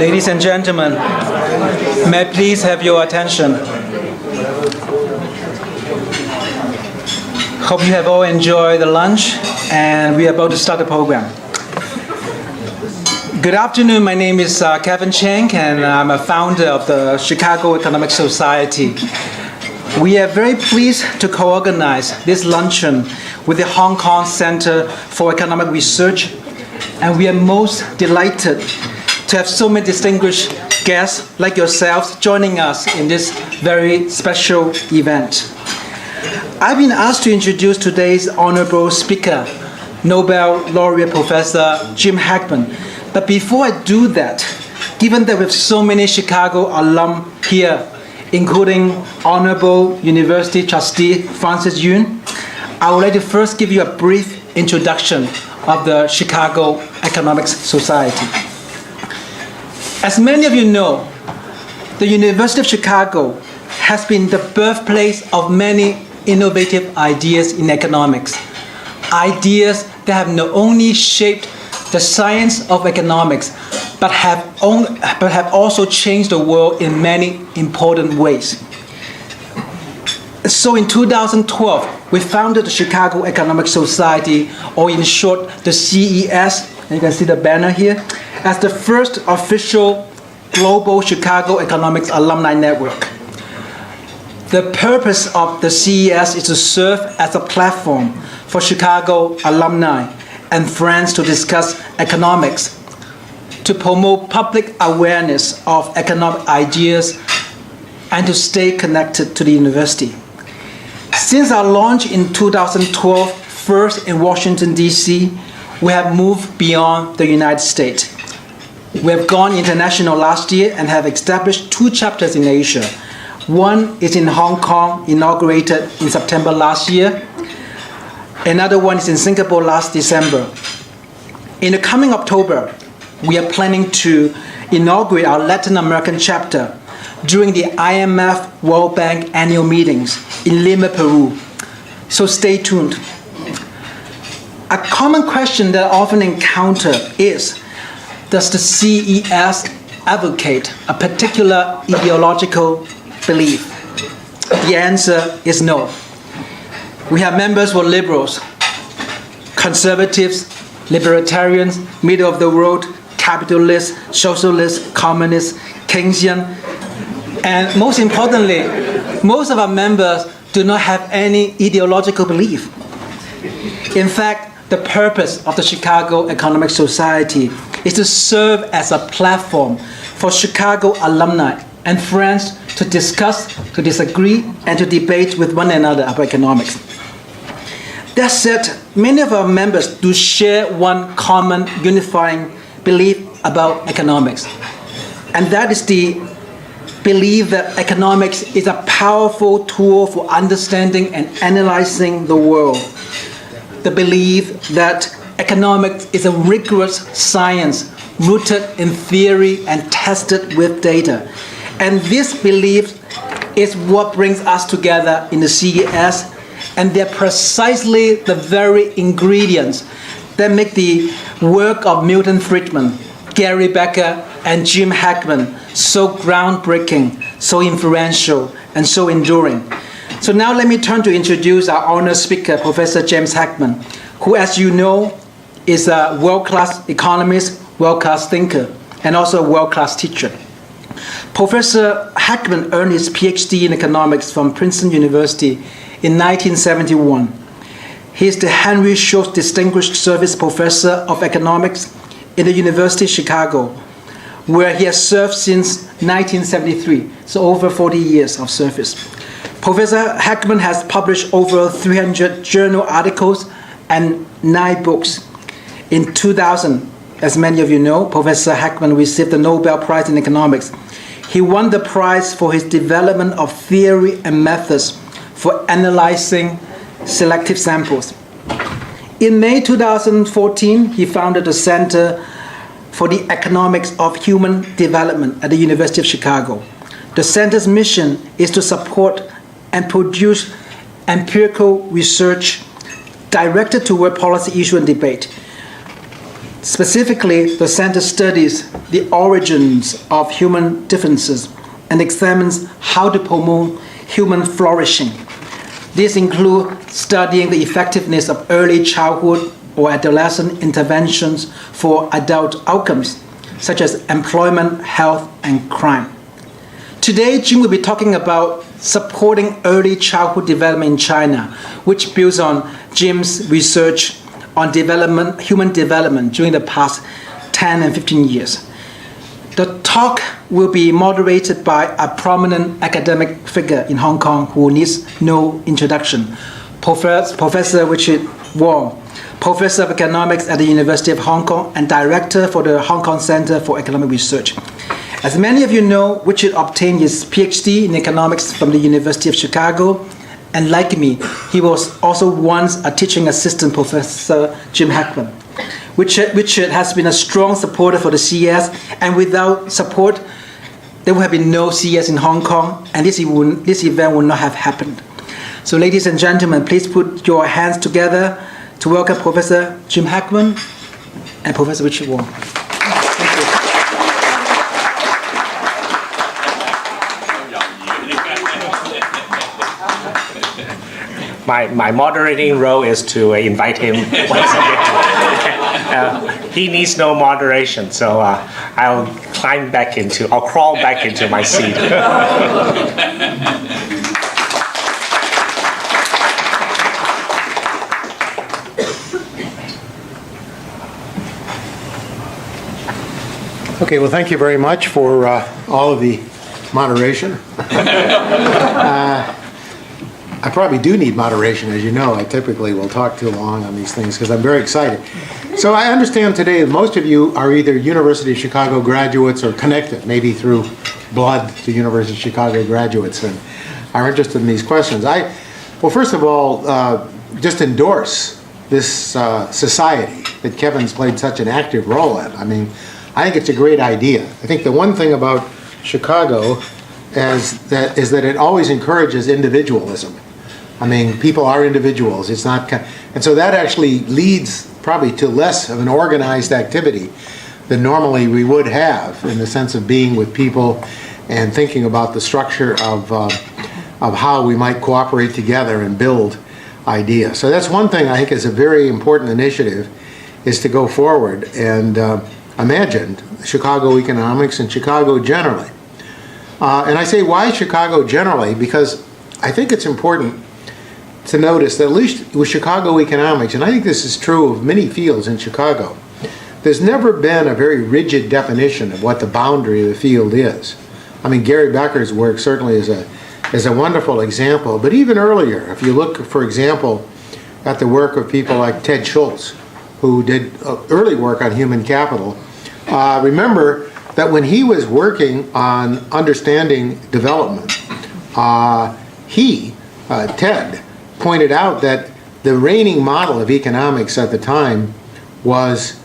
Ladies and gentlemen, may I please have your attention? Hope you have all enjoyed the lunch, and we are about to start the program. Good afternoon, my name is Kevin Cheng, and I'm a founder of the Chicago Economic Society. We are very pleased to co-organize this luncheon with the Hong Kong Center for Economic Research, and we are most delighted to have so many distinguished guests like yourselves joining us in this very special event. I've been asked to introduce today's honorable speaker, Nobel laureate Professor Jim Heckman. But before I do that, given that we have so many Chicago alum here, including Honorable University Trustee Francis Yun, I would like to first give you a brief introduction of the Chicago Economics Society. As many of you know, the University of Chicago has been the birthplace of many innovative ideas in economics. Ideas that have not only shaped the science of economics, but have also changed the world in many important ways. So in 2012, we founded the Chicago Economic Society, or in short, the CES, and you can see the banner here, as the first official global Chicago Economics Alumni Network. The purpose of the CES is to serve as a platform for Chicago alumni and friends to discuss economics, to promote public awareness of economic ideas, and to stay connected to the university. Since our launch in 2012, first in Washington, D.C., we have moved beyond the United States. We have gone international last year and have established 2 chapters in Asia. One is in Hong Kong, inaugurated in September last year. Another one is in Singapore last December. In the coming October, we are planning to inaugurate our Latin American chapter during the IMF World Bank annual meetings in Lima, Peru. So stay tuned. A common question that I often encounter is, does the CES advocate a particular ideological belief? The answer is no. We have members who are liberals, conservatives, libertarians, middle of the road, capitalists, socialists, communists, Keynesian, and most importantly, most of our members do not have any ideological belief. In fact, the purpose of the Chicago Economic Society is to serve as a platform for Chicago alumni and friends to discuss, to disagree, and to debate with one another about economics. That said, many of our members do share one common unifying belief about economics, and that is the belief that economics is a powerful tool for understanding and analyzing the world. The belief that economics is a rigorous science rooted in theory and tested with data. And this belief is what brings us together in the CES, and they're precisely the very ingredients that make the work of Milton Friedman, Gary Becker, and Jim Heckman so groundbreaking, so influential, and so enduring. So now let me turn to introduce our honored speaker, Professor James Heckman, who, as you know, is a world-class economist, world-class thinker, and also a world-class teacher. Professor Heckman earned his PhD in economics from Princeton University in 1971. He is the Henry Schultz Distinguished Service Professor of Economics in the University of Chicago, where he has served since 1973, so over 40 years of service. Professor Heckman has published over 300 journal articles and 9 books. In 2000, as many of you know, Professor Heckman received the Nobel Prize in Economics. He won the prize for his development of theory and methods for analyzing selective samples. In May 2014, he founded the Center for the Economics of Human Development at the University of Chicago. The center's mission is to support and produce empirical research directed toward policy issue and debate. Specifically, the center studies the origins of human differences and examines how to promote human flourishing. These include studying the effectiveness of early childhood or adolescent interventions for adult outcomes, such as employment, health, and crime. Today, Jim will be talking about supporting early childhood development in China, which builds on Jim's research on human development during the past 10 and 15 years. The talk will be moderated by a prominent academic figure in Hong Kong who needs no introduction, Professor Richard Wong, Professor of Economics at the University of Hong Kong and Director for the Hong Kong Center for Economic Research. As many of you know, Richard obtained his PhD in economics from the University of Chicago, and like me, he was also once a teaching assistant Professor Jim Heckman. Richard has been a strong supporter for the CES, and without support, there would have been no CES in Hong Kong, and this event would not have happened. So ladies and gentlemen, please put your hands together to welcome Professor Jim Heckman and Professor Richard Wong. Thank you. My moderating role is to invite him once again. He needs no moderation, so I'll crawl back into my seat. Okay, well, thank you very much for all of the moderation. I probably do need moderation, as you know. I typically will talk too long on these things because I'm very excited. So I understand today that most of you are either University of Chicago graduates or connected, maybe through blood to University of Chicago graduates, and are interested in these questions. Well, first of all, just endorse this society that Kevin's played such an active role in. I mean, I think it's a great idea. I think the one thing about Chicago is that it always encourages individualism. I mean, people are individuals. It's not, and so that actually leads probably to less of an organized activity than normally we would have, in the sense of being with people and thinking about the structure of how we might cooperate together and build ideas. So that's one thing I think is a very important initiative, is to go forward and imagine Chicago economics and Chicago generally. And I say, why Chicago generally? Because I think it's important to notice that at least with Chicago economics, and I think this is true of many fields in Chicago, there's never been a very rigid definition of what the boundary of the field is. I mean, Gary Becker's work certainly is a wonderful example, but even earlier, if you look, for example, at the work of people like Ted Schultz, who did early work on human capital, remember that when he was working on understanding development, Ted, pointed out that the reigning model of economics at the time was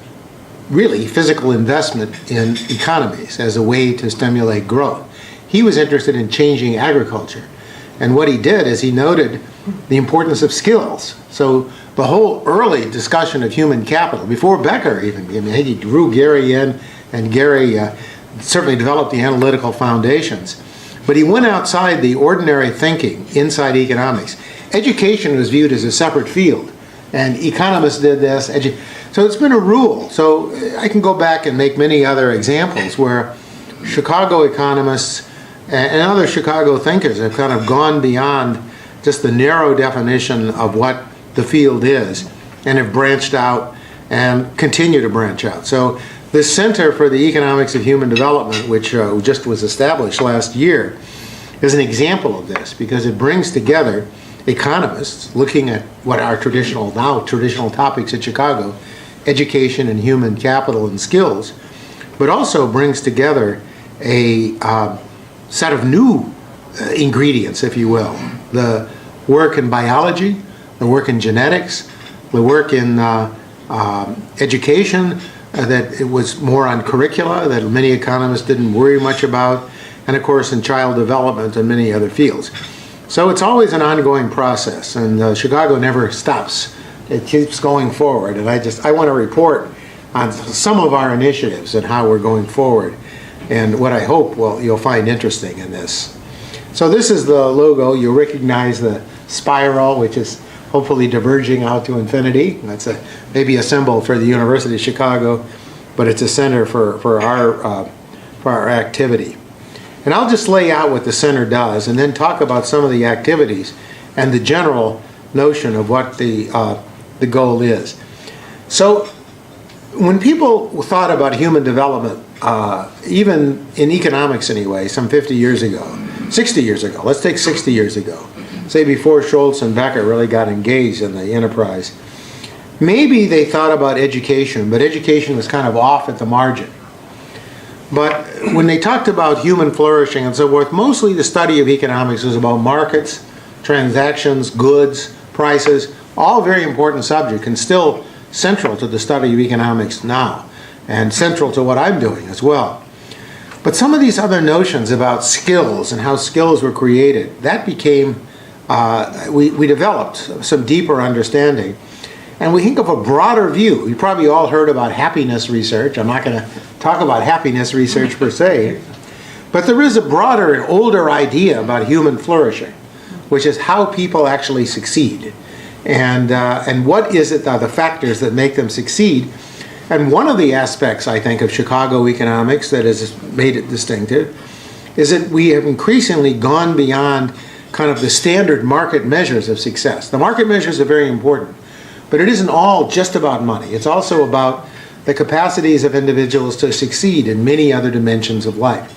really physical investment in economies as a way to stimulate growth. He was interested in changing agriculture. And what he did is he noted the importance of skills. So the whole early discussion of human capital, before Becker even, I mean, he drew Gary in, and Gary certainly developed the analytical foundations. But he went outside the ordinary thinking inside economics. Education was viewed as a separate field, and economists did this. So it's been a rule. So I can go back and make many other examples where Chicago economists and other Chicago thinkers have kind of gone beyond just the narrow definition of what the field is, and have branched out and continue to branch out. So the Center for the Economics of Human Development, which just was established last year, is an example of this, because it brings together economists looking at what are traditional topics at Chicago, education and human capital and skills, but also brings together a set of new ingredients, if you will. The work in biology, the work in genetics, the work in education, that it was more on curricula that many economists didn't worry much about, and of course in child development and many other fields. So it's always an ongoing process, and Chicago never stops. It keeps going forward, and I want to report on some of our initiatives and how we're going forward, and what I hope you'll find interesting in this. So this is the logo. You'll recognize the spiral, which is hopefully diverging out to infinity. That's maybe a symbol for the University of Chicago, but it's a center for our activity. And I'll just lay out what the center does and then talk about some of the activities and the general notion of what the goal is. So when people thought about human development, even in economics anyway, some 50 years ago, 60 years ago, let's take 60 years ago, say before Schultz and Becker really got engaged in the enterprise, maybe they thought about education, but education was kind of off at the margin. But when they talked about human flourishing and so forth, mostly the study of economics was about markets, transactions, goods, prices, all very important subjects and still central to the study of economics now, and central to what I'm doing as well. But some of these other notions about skills and how skills were created, that became, we developed some deeper understanding. And we think of a broader view. You probably all heard about happiness research. I'm not going to talk about happiness research per se, but there is a broader and older idea about human flourishing, which is how people actually succeed. And what is it, the factors that make them succeed. And one of the aspects, I think, of Chicago economics that has made it distinctive is that we have increasingly gone beyond kind of the standard market measures of success. The market measures are very important, but it isn't all just about money. It's also about the capacities of individuals to succeed in many other dimensions of life.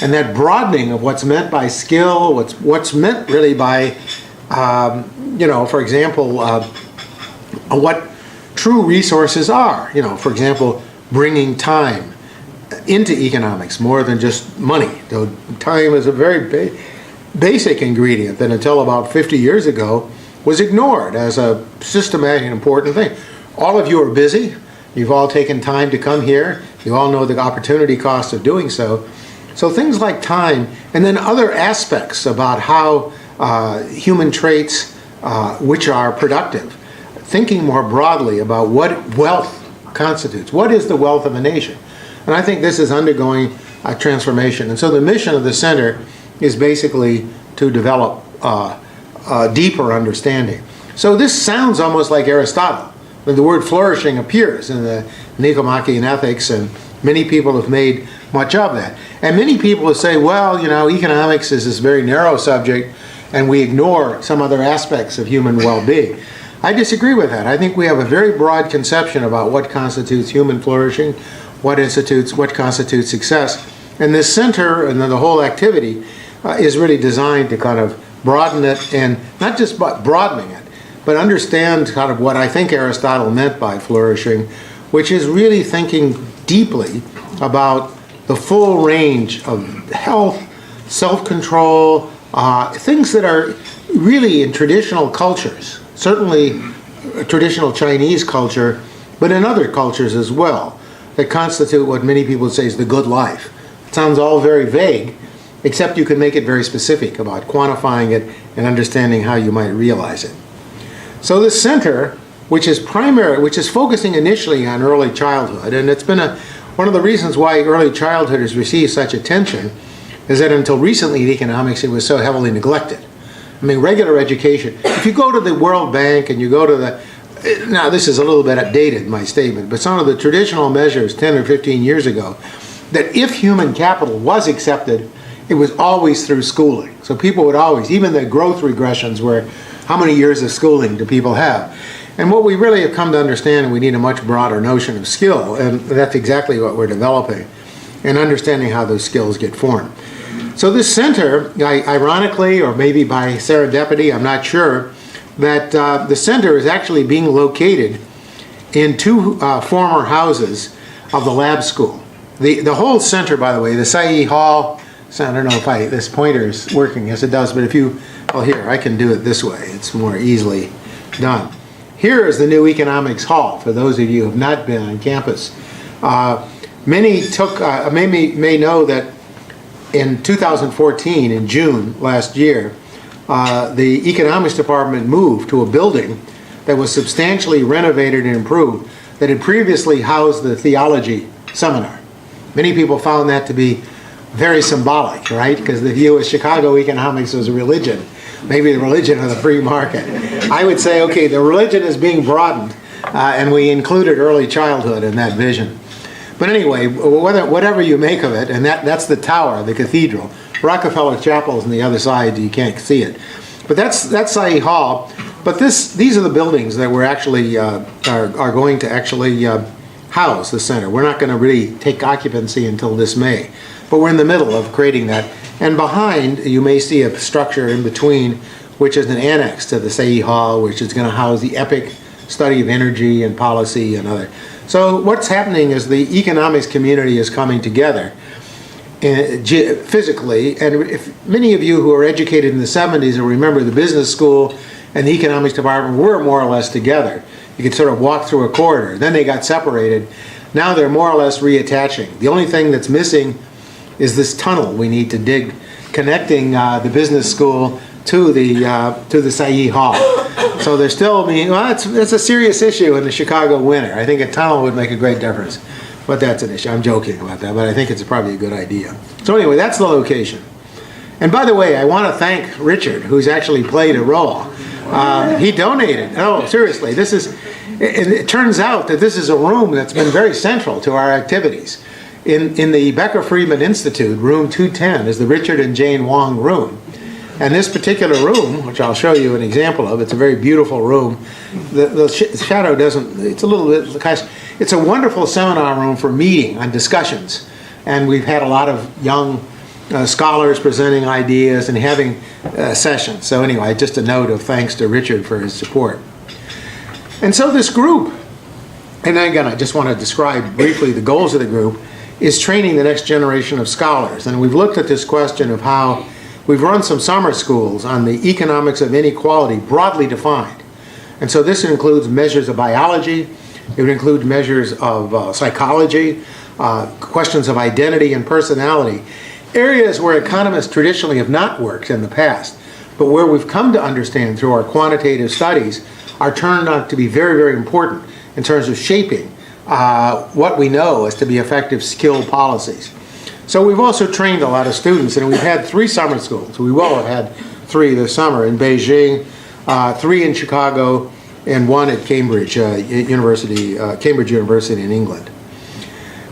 And that broadening of what's meant by skill, what's meant really by, for example, what true resources are. For example, bringing time into economics more than just money. Though time is a very basic ingredient that until about 50 years ago was ignored as a systematic and important thing. All of you are busy. You've all taken time to come here. You all know the opportunity cost of doing so. So things like time, and then other aspects about how human traits which are productive, thinking more broadly about what wealth constitutes. What is the wealth of a nation? And I think this is undergoing a transformation. And so the mission of the center is basically to develop a deeper understanding. So this sounds almost like Aristotle. When the word flourishing appears in the Nicomachean Ethics, and many people have made much of that. And many people will say, well, economics is this very narrow subject, and we ignore some other aspects of human well-being. I disagree with that. I think we have a very broad conception about what constitutes human flourishing, what constitutes success. And this center and then the whole activity is really designed to kind of broaden it, and not just broadening it, but understand kind of what I think Aristotle meant by flourishing, which is really thinking deeply about the full range of health, self-control, things that are really in traditional cultures, certainly traditional Chinese culture, but in other cultures as well, that constitute what many people say is the good life. It sounds all very vague, except you can make it very specific about quantifying it and understanding how you might realize it. So this center, which is focusing initially on early childhood, and it's been one of the reasons why early childhood has received such attention, is that until recently in economics it was so heavily neglected. I mean, regular education, if you go to the World Bank and you go to now this is a little bit outdated, my statement, but some of the traditional measures 10 or 15 years ago, that if human capital was accepted, it was always through schooling. So people would always, even the growth regressions were, how many years of schooling do people have? And what we really have come to understand, we need a much broader notion of skill, and that's exactly what we're developing, and understanding how those skills get formed. So this center, ironically, or maybe by serendipity, I'm not sure, that the center is actually being located in two former houses of the lab school. The whole center, by the way, the Sayi Hall, so I don't know if this pointer is working. Yes, it does. But here, I can do it this way. It's more easily done. Here is the new Economics Hall, for those of you who have not been on campus. Many may know that in 2014, in June last year, the economics department moved to a building that was substantially renovated and improved that had previously housed the theology seminar. Many people found that to be very symbolic, right? Because the view of Chicago economics was a religion, maybe the religion of the free market. I would say, okay, the religion is being broadened, and we included early childhood in that vision. But anyway, whatever you make of it, and that's the tower, the cathedral. Rockefeller Chapel is on the other side, you can't see it. But that's Sahi Hall. But these are the buildings that we're actually are going to actually house the center. We're not going to really take occupancy until this May, but we're in the middle of creating that. And behind, you may see a structure in between, which is an annex to the Sahi Hall, which is going to house the EPIC study of energy and policy and other. So what's happening is the economics community is coming together physically, and if many of you who are educated in the 70s will remember the business school and the economics department were more or less together. You could sort of walk through a corridor. Then they got separated. Now they're more or less reattaching. The only thing that's missing is this tunnel we need to dig, connecting the business school to the Sahi Hall. So they're still being, well, it's a serious issue in the Chicago winter. I think a tunnel would make a great difference. But that's an issue. I'm joking about that, but I think it's probably a good idea. So anyway, that's the location. And by the way, I want to thank Richard, who's actually played a role. He donated. No, seriously, it turns out that this is a room that's been very central to our activities. In the Becker Friedman Institute, room 210 is the Richard and Jane Wong room. And this particular room, which I'll show you an example of, it's a very beautiful room. The shadow doesn't, it's a little bit, it's a wonderful seminar room for meeting on discussions. And we've had a lot of young scholars presenting ideas and having sessions. So anyway, just a note of thanks to Richard for his support. And so this group, and again, I just want to describe briefly the goals of the group, is training the next generation of scholars. And we've looked at this question of how we've run some summer schools on the economics of inequality, broadly defined. And so this includes measures of biology, it would include measures of psychology, questions of identity and personality, areas where economists traditionally have not worked in the past, but where we've come to understand through our quantitative studies are turned out to be very, very important in terms of shaping what we know as to be effective skill policies. So we've also trained a lot of students, and we've had 3 summer schools. We will have had 3 this summer in Beijing, 3 in Chicago, and 1 at Cambridge University in England.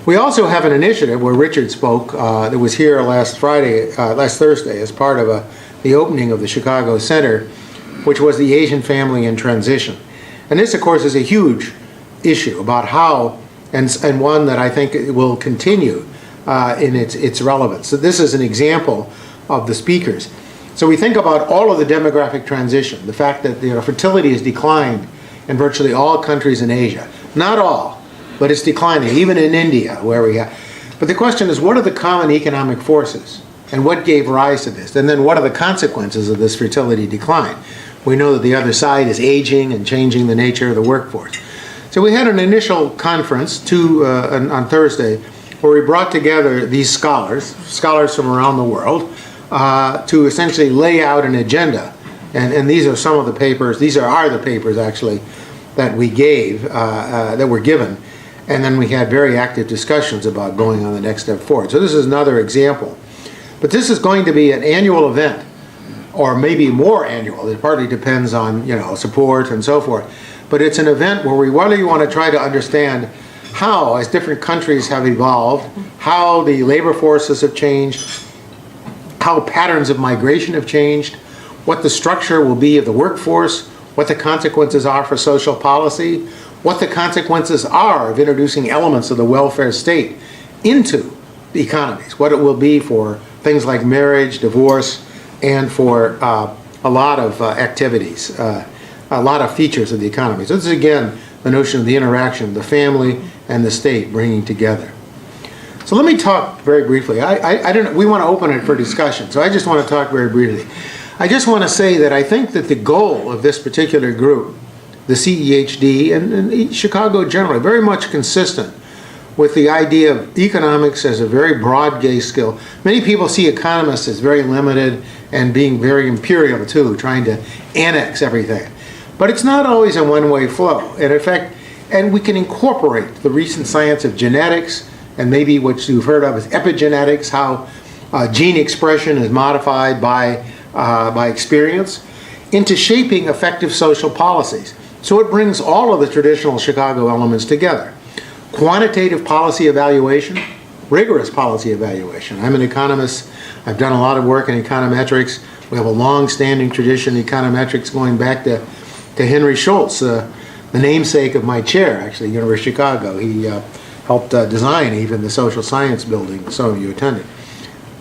We also have an initiative where Richard spoke that was here last Thursday as part of the opening of the Chicago Center, which was the Asian Family in Transition. And this, of course, is a huge issue about how, and one that I think will continue in its relevance. So this is an example of the speakers. So we think about all of the demographic transition, the fact that fertility has declined in virtually all countries in Asia. Not all, but it's declining, even in India, where we have. But the question is, what are the common economic forces? And what gave rise to this? And then what are the consequences of this fertility decline? We know that the other side is aging and changing the nature of the workforce. So we had an initial conference on Thursday where we brought together these scholars from around the world, to essentially lay out an agenda. And these are some of the papers, these are the papers actually that we gave, that were given. And then we had very active discussions about going on the next step forward. So this is another example. But this is going to be an annual event, or maybe more annual. It partly depends on support and so forth. But it's an event where we really want to try to understand how, as different countries have evolved, how the labor forces have changed, how patterns of migration have changed, what the structure will be of the workforce, what the consequences are for social policy, what the consequences are of introducing elements of the welfare state into the economies, what it will be for things like marriage, divorce, and for a lot of activities, a lot of features of the economy. So this is, again, the notion of the interaction, the family and the state bringing together. So let me talk very briefly. We want to open it for discussion, so I just want to talk very briefly. I just want to say that I think that the goal of this particular group, the CEHD and Chicago generally, very much consistent with the idea of economics as a very broad gauge skill. Many people see economists as very limited and being very imperial too, trying to annex everything. But it's not always a one-way flow. And in fact, And we can incorporate the recent science of genetics, and maybe what you've heard of as epigenetics, how gene expression is modified by experience, into shaping effective social policies. So it brings all of the traditional Chicago elements together. Quantitative policy evaluation, rigorous policy evaluation. I'm an economist. I've done a lot of work in econometrics. We have a long-standing tradition in econometrics going back to Henry Schultz, the namesake of my chair, actually, University of Chicago. He helped design even the social science building some of you attended.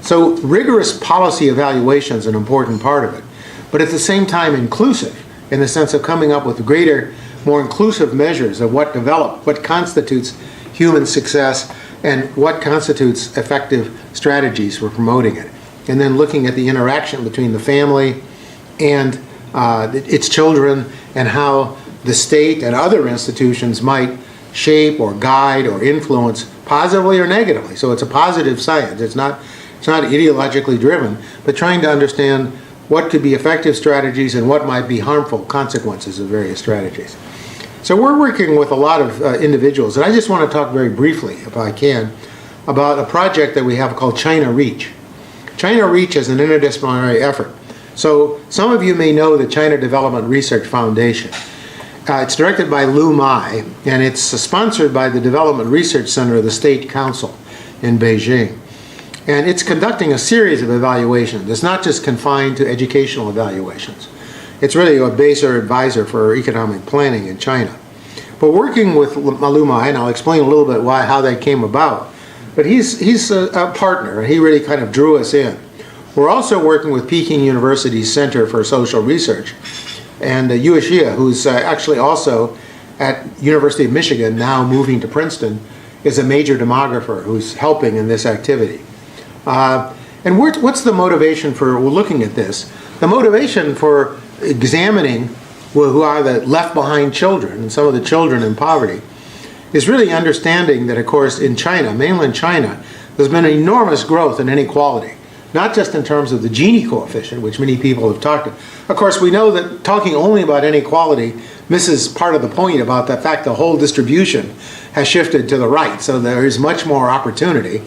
So rigorous policy evaluation is an important part of it, but at the same time inclusive, in the sense of coming up with greater, more inclusive measures of what constitutes human success and what constitutes effective strategies for promoting it. And then looking at the interaction between the family and its children, and how the state and other institutions might shape or guide or influence positively or negatively. So it's a positive science. It's not ideologically driven, but trying to understand what could be effective strategies and what might be harmful consequences of various strategies. So we're working with a lot of individuals, and I just want to talk very briefly, if I can, about a project that we have called China Reach. China Reach is an interdisciplinary effort. So some of you may know the China Development Research Foundation. It's directed by Lu Mai, and it's sponsored by the Development Research Center of the State Council in Beijing. And it's conducting a series of evaluations. It's not just confined to educational evaluations. It's really a base or advisor for economic planning in China. But working with Lu Mai, and I'll explain a little bit how that came about, but he's a partner, and he really kind of drew us in. We're also working with Peking University's Center for Social Research, and Yue Xie, who's actually also at University of Michigan, now moving to Princeton, is a major demographer who's helping in this activity. And what's the motivation for looking at this? The motivation for examining who are the left behind children and some of the children in poverty is really understanding that, of course, in China, mainland China, there's been enormous growth in inequality, not just in terms of the Gini coefficient, which many people have talked about. Of course, we know that talking only about inequality misses part of the point about the fact the whole distribution has shifted to the right, so there is much more opportunity.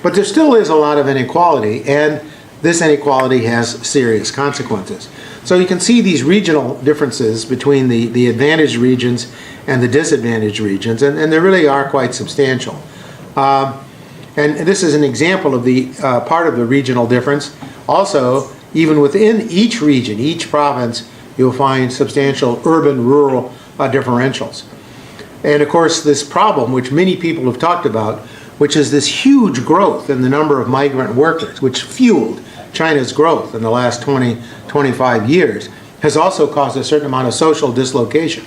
But there still is a lot of inequality, and this inequality has serious consequences. So you can see these regional differences between the advantaged regions and the disadvantaged regions, and they really are quite substantial. And this is an example of the part of the regional difference. Also, even within each region, each province, you'll find substantial urban-rural differentials. And of course, this problem, which many people have talked about, which is this huge growth in the number of migrant workers, which fueled China's growth in the last 20, 25 years, has also caused a certain amount of social dislocation.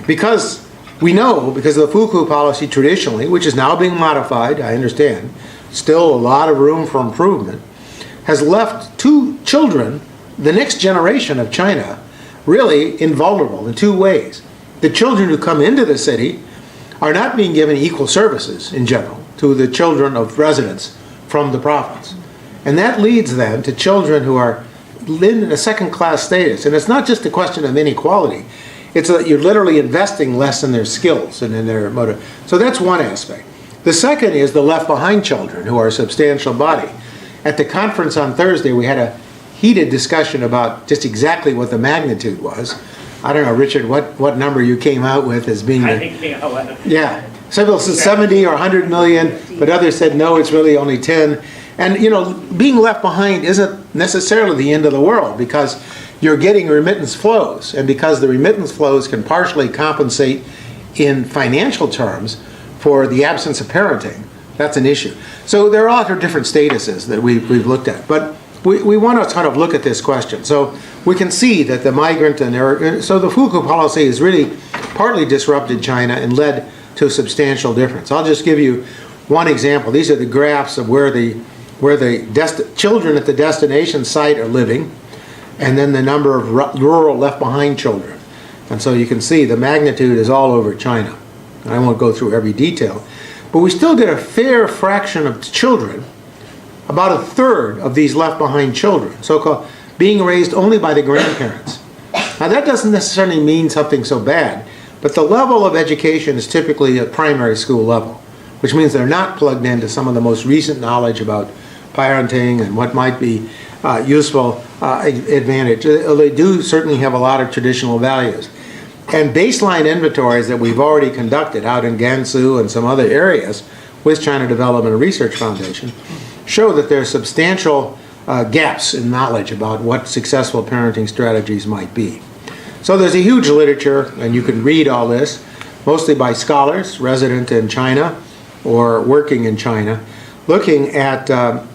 Because we know, because of the Fuku policy traditionally, which is now being modified, I understand, still a lot of room for improvement, has left two children, the next generation of China, really invulnerable in two ways. The children who come into the city are not being given equal services in general to the children of residents from the province. And that leads then to children who are in a second-class status. And it's not just a question of inequality. It's that you're literally investing less in their skills and in their motive. So that's one aspect. The second is the left-behind children who are a substantial body. At the conference on Thursday, we had a heated discussion about just exactly what the magnitude was. I don't know, Richard, what number you came out with as being I think 11. Yeah. Some people said 70 or 100 million, but others said no, it's really only 10. And, you know, being left behind isn't necessarily the end of the world, because you're getting remittance flows. And because the remittance flows can partially compensate in financial terms for the absence of parenting, that's an issue. So there are different statuses that we've looked at. But we want to kind of look at this question. So we can see that the migrant so the Fuku policy has really partly disrupted China and led to a substantial difference. I'll just give you one example. These are the graphs of where the children at the destination site are living, and then the number of rural left behind children. And so you can see the magnitude is all over China. And I won't go through every detail, but we still get a fair fraction of children, about a third of these left behind children, so-called being raised only by the grandparents. Now that doesn't necessarily mean something so bad, But the level of education is typically at primary school level, which means they're not plugged into some of the most recent knowledge about parenting and what might be useful advantage. They do certainly have a lot of traditional values. And baseline inventories that we've already conducted out in Gansu and some other areas with China Development and Research Foundation show that there are substantial gaps in knowledge about what successful parenting strategies might be. So there's a huge literature, and you can read all this, mostly by scholars resident in China or working in China, looking at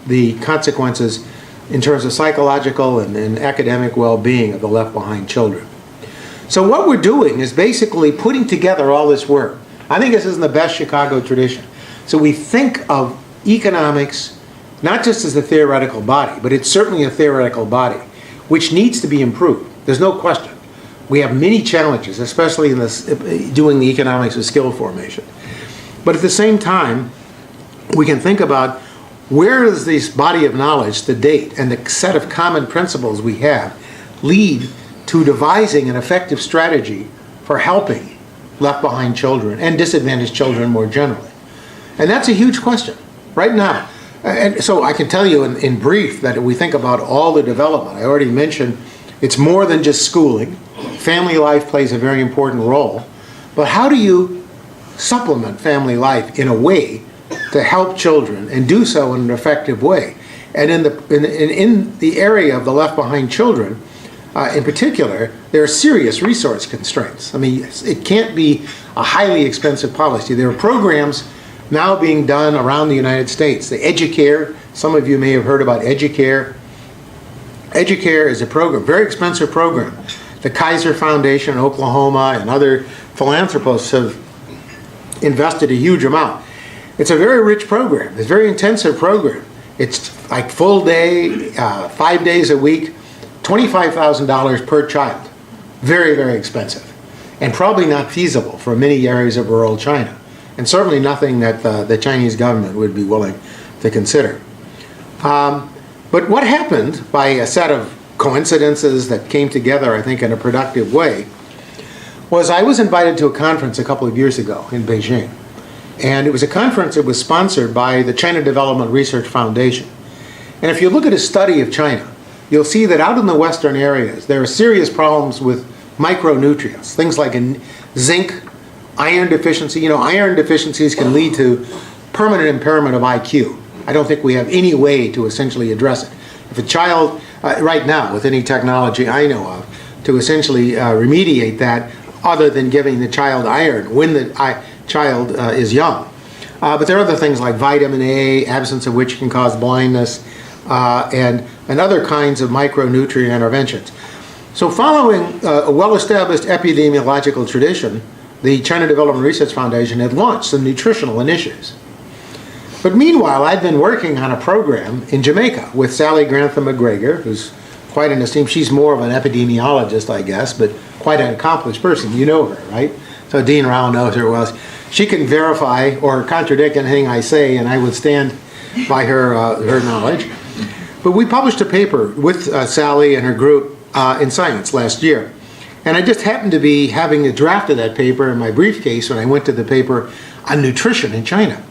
the consequences in terms of psychological and academic well-being of the left-behind children. So what we're doing is basically putting together all this work. I think this is in the best Chicago tradition. So we think of economics not just as a theoretical body, but it's certainly a theoretical body, which needs to be improved. There's no question. We have many challenges, especially in this, doing the economics of skill formation. But at the same time, we can think about where does this body of knowledge to date and the set of common principles we have lead to devising an effective strategy for helping left-behind children and disadvantaged children more generally. And that's a huge question right now. And so I can tell you in brief that we think about all the development. I already mentioned it's more than just schooling. Family life plays a very important role. But how do you supplement family life in a way to help children and do so in an effective way? And in the area of the left-behind children, in particular, there are serious resource constraints. I mean, it can't be a highly expensive policy. There are programs now being done around the United States. The Educare, some of you may have heard about Educare. Educare is a program, very expensive program. The Kaiser Foundation in Oklahoma and other philanthropists have invested a huge amount. It's a very rich program. It's a very intensive program. It's like full day, 5 days a week, $25,000 per child. Very, very expensive. And probably not feasible for many areas of rural China. And certainly nothing that the Chinese government would be willing to consider. But what happened by a set of coincidences that came together, I think, in a productive way, was I was invited to a conference a couple of years ago in Beijing. And it was a conference that was sponsored by the China Development Research Foundation. And if you look at a study of China, you'll see that out in the western areas, there are serious problems with micronutrients, things like zinc, iron deficiency. You know, iron deficiencies can lead to permanent impairment of IQ. I don't think we have any way to essentially address it. If a child, right now, with any technology I know of, to essentially remediate that, other than giving the child iron when the child is young. But there are other things like vitamin A, absence of which can cause blindness, and other kinds of micronutrient interventions. So following a well-established epidemiological tradition, the China Development Research Foundation had launched some nutritional initiatives. But meanwhile, I'd been working on a program in Jamaica with Sally Grantham McGregor, who's quite an esteemed, she's more of an epidemiologist, I guess, but quite an accomplished person. You know her, right? So Dean Rao knows her well. She can verify or contradict anything I say, and I would stand by her knowledge. But we published a paper with Sally and her group in Science last year. And I just happened to be having a draft of that paper in my briefcase when I went to the paper on nutrition in China.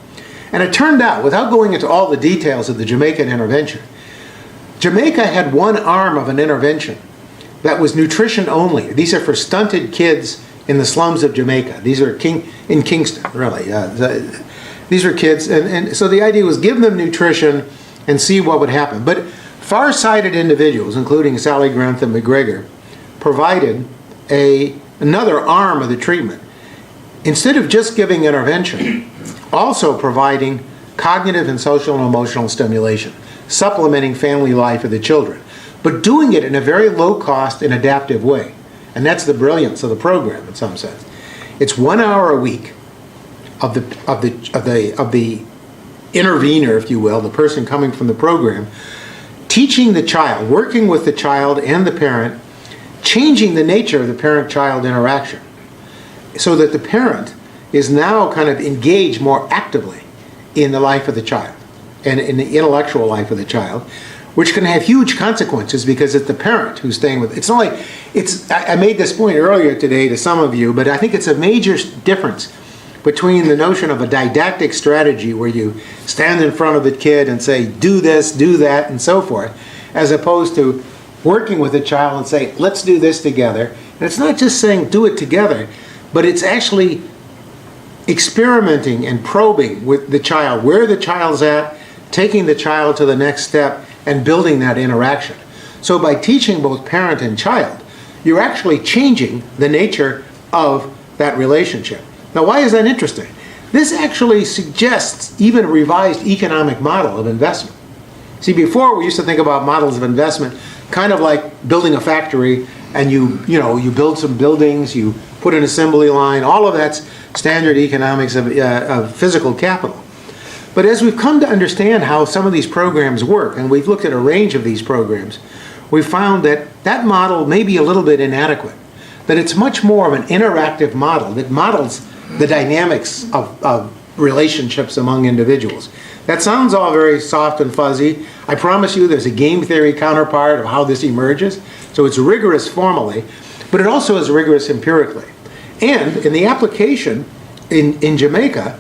And it turned out, without going into all the details of the Jamaican intervention, Jamaica had one arm of an intervention that was nutrition only. These are for stunted kids in the slums of Jamaica. These are in Kingston, really. These are kids, and so the idea was give them nutrition and see what would happen. But far-sighted individuals, including Sally Grantham McGregor, provided another arm of the treatment. Instead of just giving intervention, also providing cognitive and social and emotional stimulation, supplementing family life of the children, but doing it in a very low-cost and adaptive way. And that's the brilliance of the program in some sense. It's 1 hour a week of the intervener, if you will, the person coming from the program, teaching the child, working with the child and the parent, changing the nature of the parent-child interaction so that the parent is now kind of engaged more actively in the life of the child and in the intellectual life of the child, which can have huge consequences because it's the parent who's staying with it. It's not like, I made this point earlier today to some of you, but I think it's a major difference between the notion of a didactic strategy where you stand in front of the kid and say, do this, do that, and so forth, as opposed to working with a child and say, let's do this together. And it's not just saying do it together, but it's actually experimenting and probing with the child, where the child's at, taking the child to the next step, and building that interaction. So by teaching both parent and child, you're actually changing the nature of that relationship. Now, why is that interesting? This actually suggests even a revised economic model of investment. See, before we used to think about models of investment kind of like building a factory, and you build some buildings, you put an assembly line, all of that's standard economics of physical capital. But as we've come to understand how some of these programs work, and we've looked at a range of these programs, we've found that that model may be a little bit inadequate, that it's much more of an interactive model that models the dynamics of relationships among individuals. That sounds all very soft and fuzzy. I promise you there's a game theory counterpart of how this emerges. So it's rigorous formally, but it also is rigorous empirically. And in the application in Jamaica,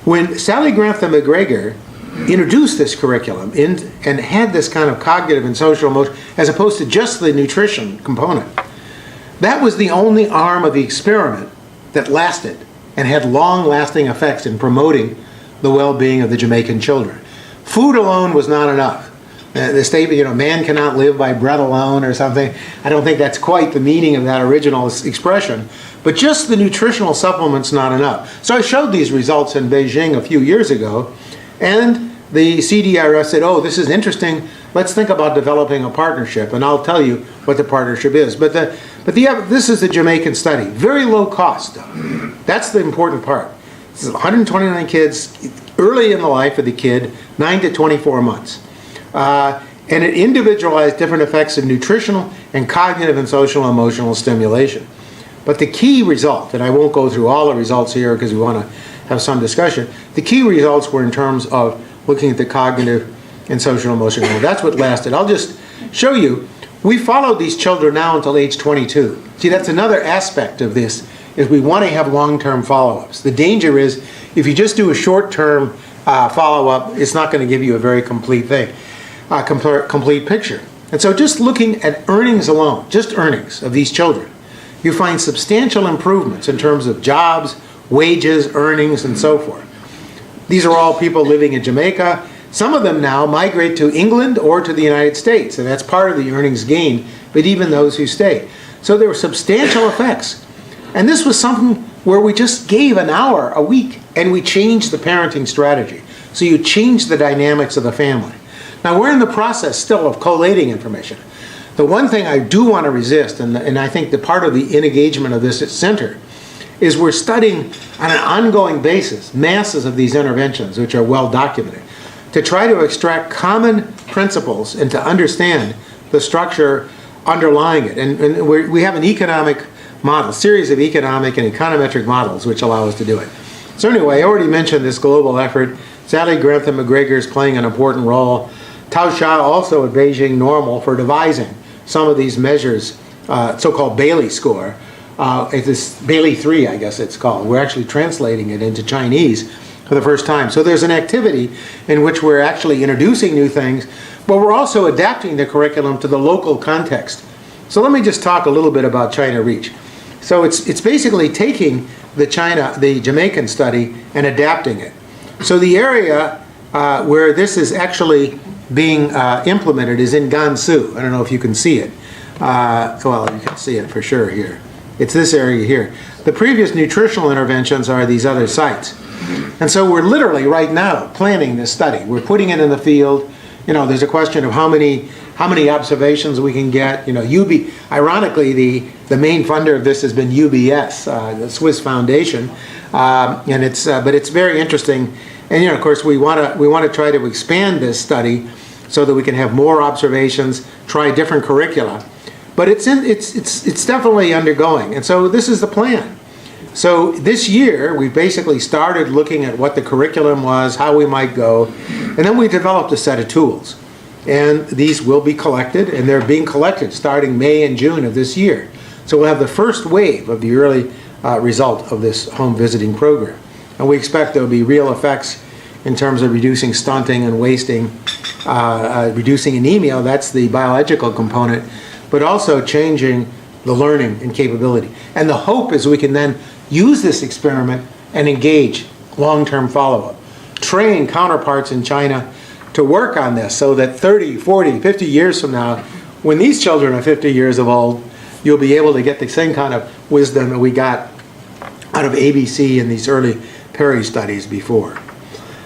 when Sally Grantham McGregor introduced this curriculum and had this kind of cognitive and social emotion, as opposed to just the nutrition component, that was the only arm of the experiment that lasted and had long-lasting effects in promoting the well-being of the Jamaican children. Food alone was not enough. The statement, man cannot live by bread alone or something, I don't think that's quite the meaning of that original expression. But just the nutritional supplement's not enough. So I showed these results in Beijing a few years ago, and the CDRF said, oh, this is interesting, let's think about developing a partnership, and I'll tell you what the partnership is. But this is the Jamaican study. Very low cost, though. That's the important part. This is 129 kids, early in the life of the kid, 9 to 24 months. And it individualized different effects of nutritional and cognitive and social and emotional stimulation. But the key result, and I won't go through all the results here because we want to have some discussion, the key results were in terms of looking at the cognitive and social and emotional. That's what lasted. I'll just show you. We followed these children now until age 22. See, that's another aspect of this, is we want to have long-term follow-ups. The danger is if you just do a short-term follow-up, it's not going to give you a very complete thing, complete picture. And so just looking at earnings alone, just earnings of these children, you find substantial improvements in terms of jobs, wages, earnings, and so forth. These are all people living in Jamaica. Some of them now migrate to England or to the United States, and that's part of the earnings gain, but even those who stay. So there were substantial effects. And this was something where we just gave an hour a week, and we changed the parenting strategy. So you change the dynamics of the family. Now we're in the process still of collating information. The one thing I do want to resist, and I think the part of the engagement of this center, is we're studying on an ongoing basis masses of these interventions, which are well documented, to try to extract common principles and to understand the structure underlying it. And we have an economic model, series of economic and econometric models which allow us to do it. So anyway, I already mentioned this global effort. Sally Grantham McGregor is playing an important role. Tao Xia also at Beijing Normal for devising some of these measures, so-called Bailey score. It's this Bailey 3, I guess it's called. We're actually translating it into Chinese for the first time. So there's an activity in which we're actually introducing new things, but we're also adapting the curriculum to the local context. So let me just talk a little bit about China Reach. So it's basically taking the Jamaican study and adapting it. So the area where this is actually being implemented is in Gansu. I don't know if you can see it. Well, you can see it for sure here. It's this area here. The previous nutritional interventions are these other sites. And so we're literally right now planning this study. We're putting it in the field. There's a question of how many observations we can get. Ironically, the main funder of this has been UBS, the Swiss Foundation, and it's very interesting. And of course, we want to try to expand this study so that we can have more observations, try different curricula. But it's definitely undergoing, and so this is the plan. So this year, we basically started looking at what the curriculum was, how we might go, and then we developed a set of tools. And these will be collected, and they're being collected starting May and June of this year. So we'll have the first wave of the early result of this home visiting program. And we expect there will be real effects in terms of reducing stunting and wasting, reducing anemia, that's the biological component, but also changing the learning and capability. And the hope is we can then use this experiment and engage long-term follow-up. Train counterparts in China to work on this so that 30, 40, 50 years from now, when these children are 50 years old, you'll be able to get the same kind of wisdom that we got out of ABC and these early Perry studies before.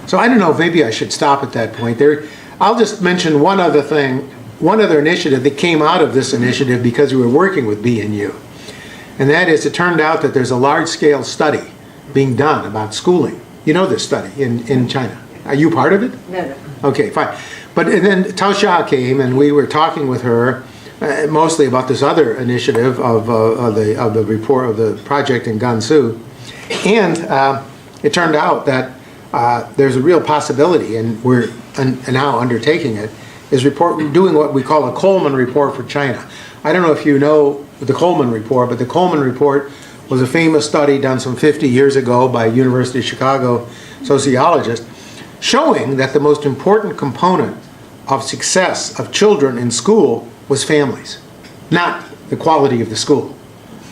So I don't know, maybe I should stop at that point there. I'll just mention one other thing, one other initiative that came out of this initiative because we were working with BNU. And that is, it turned out that there's a large-scale study being done about schooling. You know this study in China. Are you part of it? No. Okay, fine. But and then Tao Xia came, and we were talking with her mostly about this other initiative of the report of the project in Gansu, and it turned out that there's a real possibility, and we're now undertaking it, is doing what we call a Coleman report for China. I don't know if you know the Coleman report, but the Coleman report was a famous study done some 50 years ago by a University of Chicago sociologist, showing that the most important component of success of children in school was families, not the quality of the school.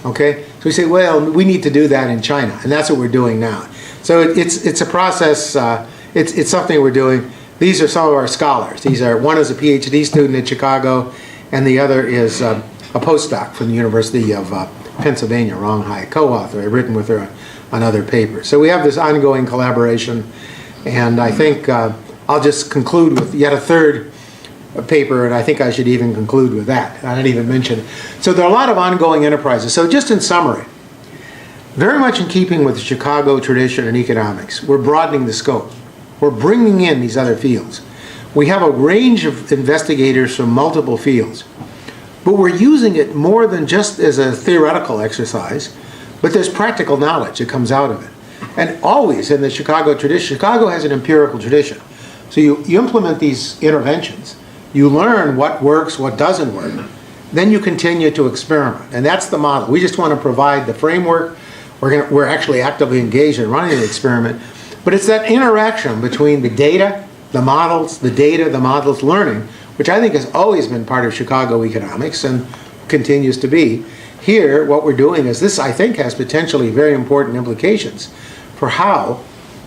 Okay? So we say, well, we need to do that in China, and that's what we're doing now. So it's a process, it's something we're doing. These are some of our scholars. One is a PhD student in Chicago, and the other is a postdoc from the University of Pennsylvania, Rong Hai, co-author. I've written with her on other papers. So we have this ongoing collaboration, and I think I'll just conclude with yet a third paper, and I think I should even conclude with that. I didn't even mention it. So there are a lot of ongoing enterprises. So just in summary, very much in keeping with the Chicago tradition in economics, we're broadening the scope. We're bringing in these other fields. We have a range of investigators from multiple fields, but we're using it more than just as a theoretical exercise, but there's practical knowledge that comes out of it. And always in the Chicago tradition, Chicago has an empirical tradition. So you implement these interventions, you learn what works, what doesn't work, then you continue to experiment. And that's the model. We just want to provide the framework. We're actually actively engaged in running the experiment. But it's that interaction between the data, the models, learning, which I think has always been part of Chicago economics and continues to be. Here, what we're doing is this, I think, has potentially very important implications for how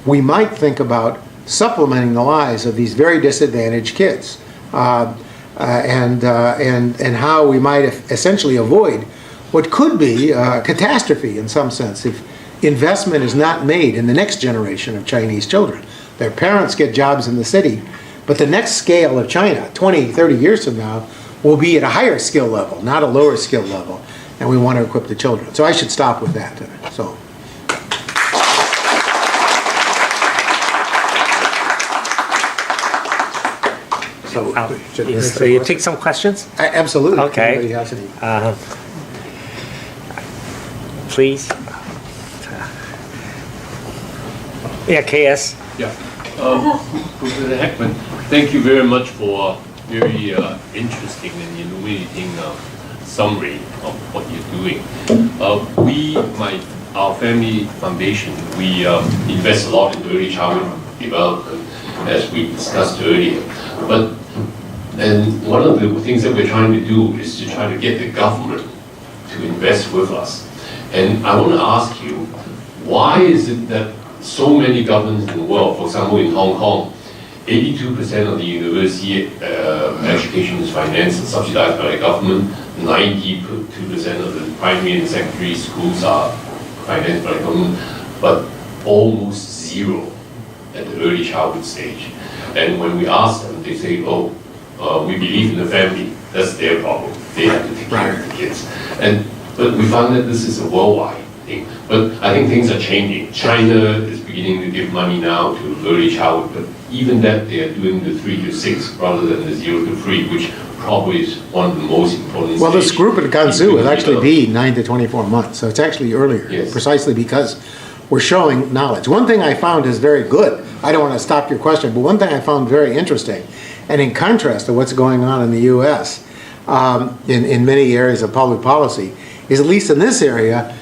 we might think about supplementing the lives of these very disadvantaged kids, and how we might essentially avoid what could be a catastrophe in some sense if investment is not made in the next generation of Chinese children. Their parents get jobs in the city, but the next scale of China, 20, 30 years from now, will be at a higher skill level, not a lower skill level, and we want to equip the children. So I should stop with that. So you take some questions? Absolutely. Okay. Anybody has any? Please. Yeah, KS. Yeah. Professor Heckman, thank you very much for a very interesting and illuminating summary of what you're doing. Our family foundation, we invest a lot in early childhood development, as we discussed earlier. And one of the things that we're trying to do is to try to get the government to invest with us. And I want to ask you, why is it that so many governments in the world, for example in Hong Kong, 82% of the university education is financed and subsidized by the government, 92% of the primary and secondary schools are financed by the government, but almost zero at the early childhood stage. And when we ask them, they say, we believe in the family, that's their problem. They have to take care of the kids. But we found that this is a worldwide thing. But I think things are changing. China is beginning to give money now to early childhood, but even that they are doing the 3 to 6 rather than the 0 to 3, which probably is one of the most important Well, this stage group at Gansu will actually be 9 to 24 months, so it's actually earlier, Yes. precisely because were showing knowledge. One thing I found is very good. I don't want to stop your question, but one thing I found very interesting, and in contrast to what's going on in the U.S. In many areas of public policy, is at least in this area,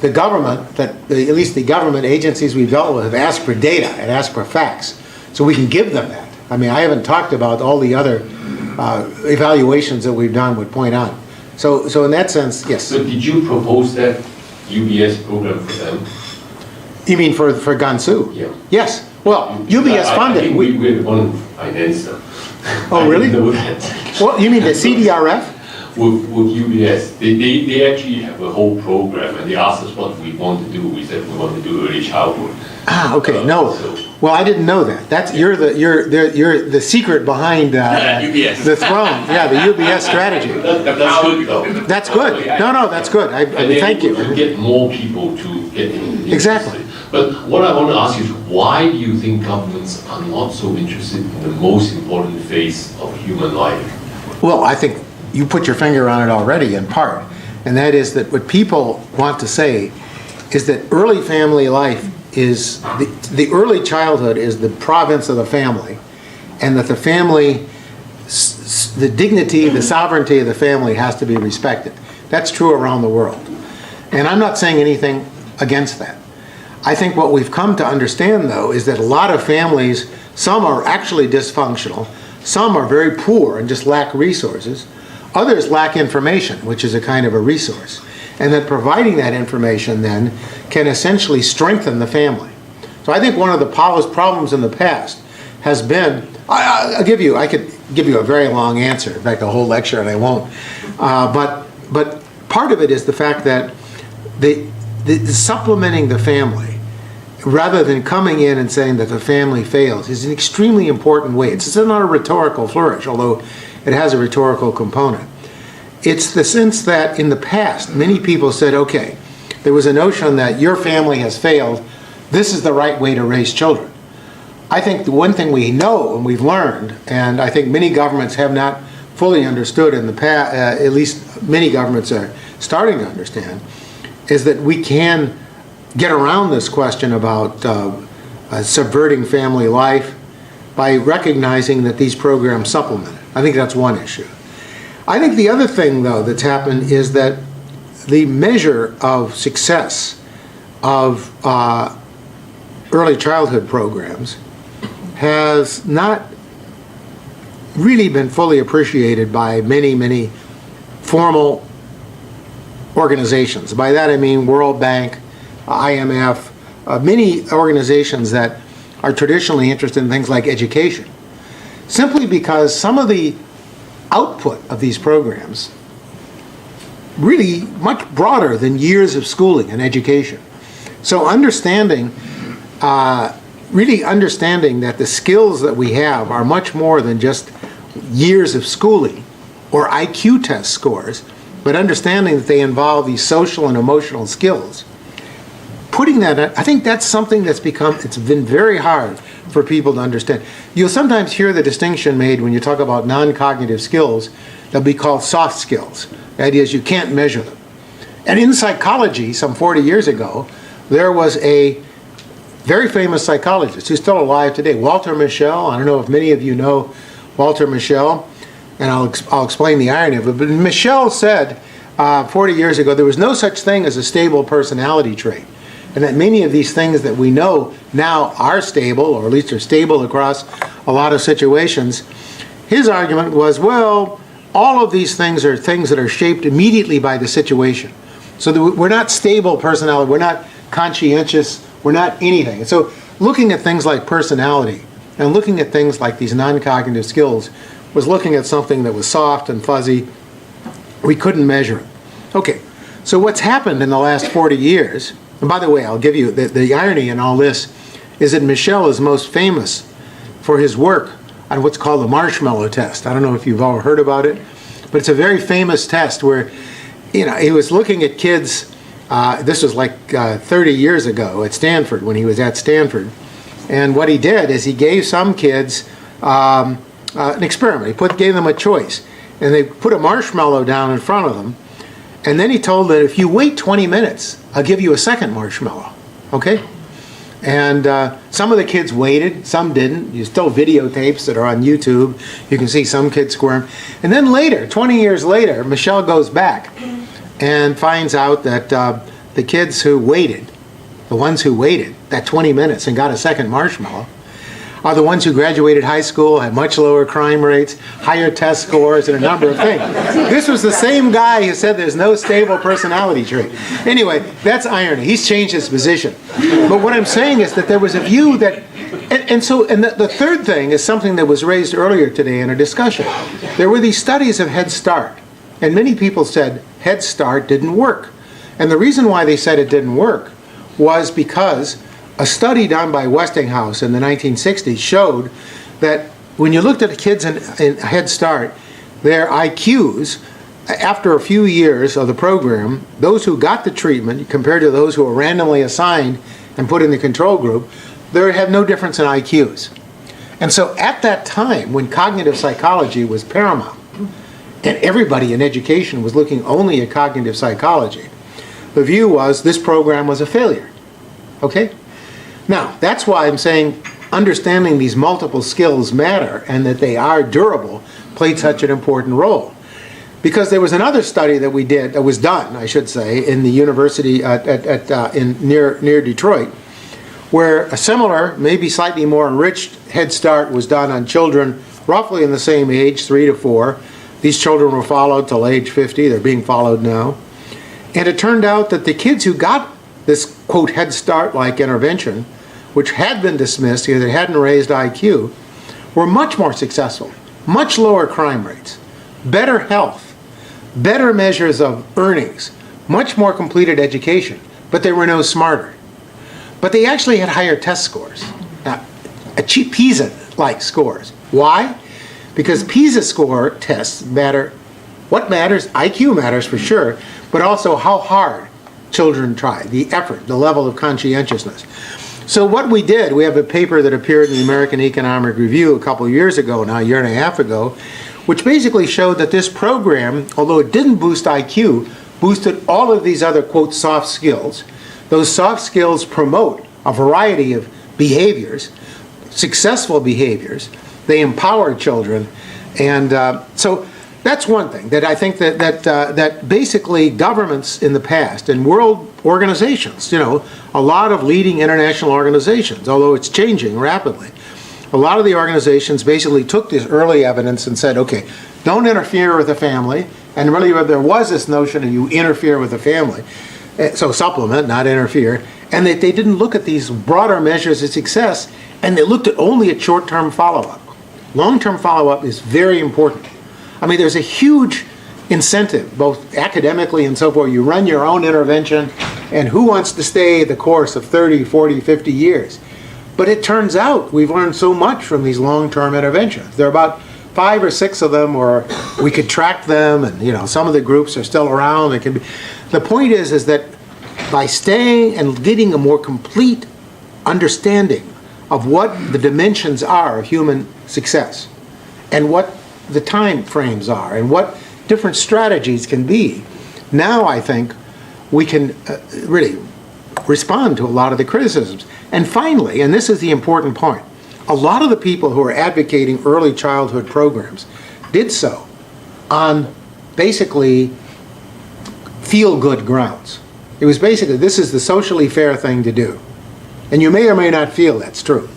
the government, at least the government agencies we've dealt with have asked for data and asked for facts, so we can give them that. I mean, I haven't talked about all the other evaluations that we've done would point out. So in that sense, yes. So did you propose that UBS program for them? You mean for Gansu? Yeah. Yes. Well, UBS funded. I think we're the one who financed them. Oh, really? I didn't know that. Well, you mean the CDRF? With UBS, they actually have a whole program, and they asked us what we want to do. We said we want to do early childhood. Ah, okay. No. Well, I didn't know that. That's you're the secret behind UBS. the throne. Yeah, the UBS strategy. That's good, though. That's good. No, that's good. I thank you. To get more people to get in. Exactly. But what I want to ask you is, why do you think governments are not so interested in the most important phase of human life? Well, I think you put your finger on it already in part, and that is that what people want to say is that early family life is the early childhood is the province of the family, and that the family, the dignity, the sovereignty of the family has to be respected. That's true around the world, and I'm not saying anything against that. I think what we've come to understand, though, is that a lot of families, some are actually dysfunctional, some are very poor and just lack resources, others lack information, which is a kind of a resource, and that providing that information then can essentially strengthen the family. So I think one of the problems in the past has been, I could give you a very long answer, in fact a whole lecture, and I won't, but part of it is the fact that the supplementing the family, rather than coming in and saying that the family fails, is an extremely important way. It's not a rhetorical flourish, although it has a rhetorical component. It's the sense that in the past, many people said, okay, there was a notion that your family has failed, this is the right way to raise children. I think the one thing we know and we've learned, and I think many governments have not fully understood in the past, at least many governments are starting to understand, is that we can get around this question about subverting family life by recognizing that these programs supplement it. I think that's one issue. I think the other thing, though, that's happened is that the measure of success of early childhood programs has not really been fully appreciated by many, many formal organizations. By that I mean World Bank, IMF, many organizations that are traditionally interested in things like education, simply because some of the output of these programs really much broader than years of schooling and education. So really understanding that the skills that we have are much more than just years of schooling or IQ test scores, but understanding that they involve these social and emotional skills. Putting that, I think that's something it's been very hard for people to understand. You'll sometimes hear the distinction made when you talk about non-cognitive skills, they'll be called soft skills. The idea is you can't measure them. And in psychology, some 40 years ago, there was a very famous psychologist who's still alive today, Walter Mischel. I don't know if many of you know Walter Mischel, and I'll explain the irony of it. But Mischel said 40 years ago there was no such thing as a stable personality trait, and that many of these things that we know now are stable, or at least are stable across a lot of situations. His argument was, well, all of these things are things that are shaped immediately by the situation. So we're not stable personality, we're not conscientious, we're not anything. And so looking at things like personality and looking at things like these non-cognitive skills was looking at something that was soft and fuzzy. We couldn't measure it. Okay, so what's happened in the last 40 years, and by the way, I'll give you the irony in all this, is that Mischel is most famous for his work on what's called the marshmallow test. I don't know if you've all heard about it, but it's a very famous test where, he was looking at kids, this was like 30 years ago at Stanford, when he was at Stanford, and what he did is he gave some kids an experiment. He gave them a choice, and they put a marshmallow down in front of them, and then he told that if you wait 20 minutes, I'll give you a second marshmallow. okay? And some of the kids waited, some didn't. There's still videotapes that are on YouTube. You can see some kids squirm. And then later, 20 years later, Michelle goes back and finds out that the kids who waited, the ones who waited that 20 minutes and got a second marshmallow, are the ones who graduated high school, had much lower crime rates, higher test scores, and a number of things. This was the same guy who said there's no stable personality trait. Anyway, that's irony. He's changed his position. But what I'm saying is that there was a view that, and the third thing is something that was raised earlier today in a discussion. There were these studies of Head Start, and many people said Head Start didn't work. And the reason why they said it didn't work was because a study done by Westinghouse in the 1960s showed that when you looked at the kids in Head Start, their IQs, after a few years of the program, those who got the treatment compared to those who were randomly assigned and put in the control group, they had no difference in IQs. And so at that time, when cognitive psychology was paramount, and everybody in education was looking only at cognitive psychology, the view was this program was a failure. Okay? Now, that's why I'm saying understanding these multiple skills matter and that they are durable played such an important role. Because there was another study that we did, that was done, I should say, in the university near Detroit, where a similar, maybe slightly more enriched Head Start was done on children roughly in the same age, 3 to 4. These children were followed till age 50. They're being followed now. And it turned out that the kids who got this, quote, Head Start-like intervention, which had been dismissed because it hadn't raised IQ, were much more successful, much lower crime rates, better health, better measures of earnings, much more completed education, but they were no smarter. But they actually had higher test scores, a cheap PISA-like scores. Why? Because PISA score tests matter. What matters? IQ matters for sure, but also how hard children try, the effort, the level of conscientiousness. So what we did, we have a paper that appeared in the American Economic Review a couple of years ago now, a year and a half ago, which basically showed that this program, although it didn't boost IQ, boosted all of these other, quote, soft skills. Those soft skills promote a variety of behaviors, successful behaviors. They empower children. And so that's one thing that I think that basically governments in the past and world organizations, a lot of leading international organizations, although it's changing rapidly, a lot of the organizations basically took this early evidence and said, okay, don't interfere with the family. And really there was this notion of you interfere with the family. So supplement, not interfere. And they didn't look at these broader measures of success, and they looked only at short-term follow-up. Long-term follow-up is very important. I mean, there's a huge incentive, both academically and so forth. You run your own intervention, and who wants to stay the course of 30, 40, 50 years? But it turns out we've learned so much from these long-term interventions. There are about 5 or 6 of them, or we could track them, and some of the groups are still around. It can be. The point is that by staying and getting a more complete understanding of what the dimensions are of human success, and what the time frames are, and what different strategies can be, now I think we can really respond to a lot of the criticisms. And finally, and this is the important point, a lot of the people who are advocating early childhood programs did so on basically feel-good grounds. It was basically, this is the socially fair thing to do. And you may or may not feel that's true.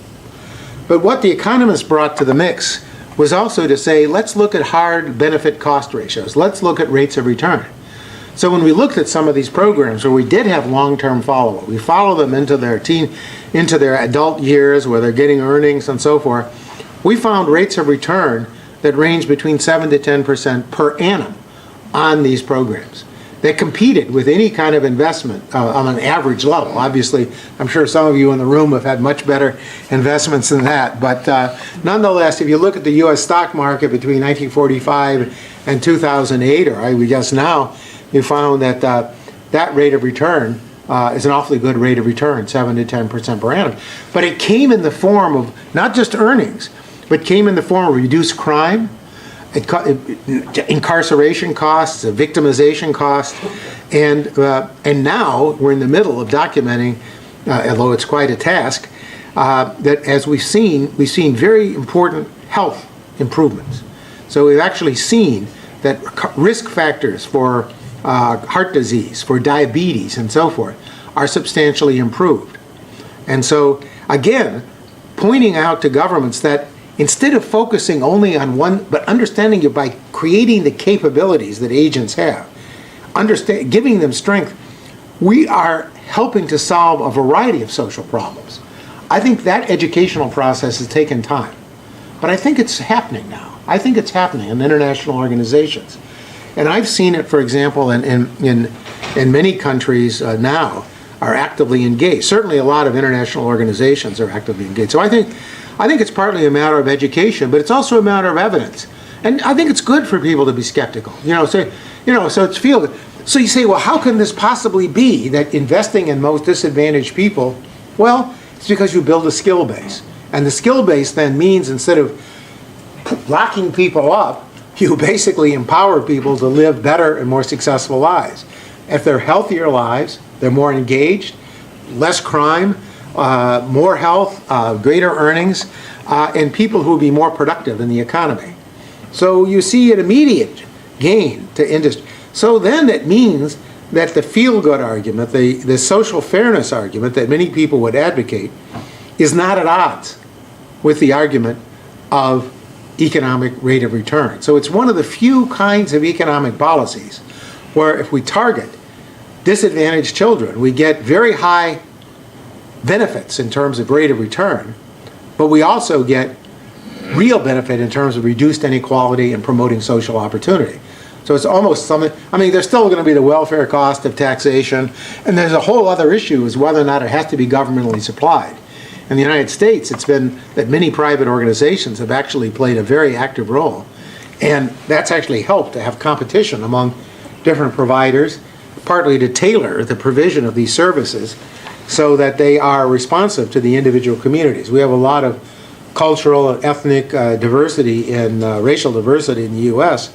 But what the economists brought to the mix was also to say, let's look at hard benefit cost ratios. Let's look at rates of return. So when we looked at some of these programs where we did have long-term follow-up, we follow them into their adult years where they're getting earnings and so forth, we found rates of return that range between 7 to 10% per annum on these programs. They competed with any kind of investment on an average level. Obviously, I'm sure some of you in the room have had much better investments than that. But nonetheless, if you look at the U.S. stock market between 1945 and 2008, or I would guess now, you found that that rate of return is an awfully good rate of return, 7 to 10% per annum. But it came in the form of not just earnings, but came in the form of reduced crime, incarceration costs, victimization costs, and now we're in the middle of documenting although it's quite a task, that as we've seen very important health improvements. So we've actually seen that risk factors for heart disease, for diabetes, and so forth are substantially improved. And so, again, pointing out to governments that instead of focusing only on one, but understanding it by creating the capabilities that agents have, giving them strength, we are helping to solve a variety of social problems. I think that educational process has taken time, but I think it's happening now. I think it's happening in international organizations. And I've seen it, for example, in many countries now are actively engaged. Certainly a lot of international organizations are actively engaged. So I think it's partly a matter of education, but it's also a matter of evidence. And I think it's good for people to be skeptical. So it's feel. So you say, well, how can this possibly be that investing in most disadvantaged people? Well, it's because you build a skill base. And the skill base then means instead of locking people up, you basically empower people to live better and more successful lives. If they're healthier lives, they're more engaged, less crime, more health, greater earnings, and people who will be more productive in the economy. So you see an immediate gain to industry. So then it means that the feel-good argument, the social fairness argument that many people would advocate is not at odds with the argument of economic rate of return. So it's one of the few kinds of economic policies where if we target disadvantaged children, we get very high benefits in terms of rate of return, but we also get real benefit in terms of reduced inequality and promoting social opportunity. So it's almost something, there's still going to be the welfare cost of taxation, and there's a whole other issue is whether or not it has to be governmentally supplied. In the United States, it's been that many private organizations have actually played a very active role, and that's actually helped to have competition among different providers, partly to tailor the provision of these services so that they are responsive to the individual communities. We have a lot of cultural and ethnic diversity and racial diversity in the U.S.,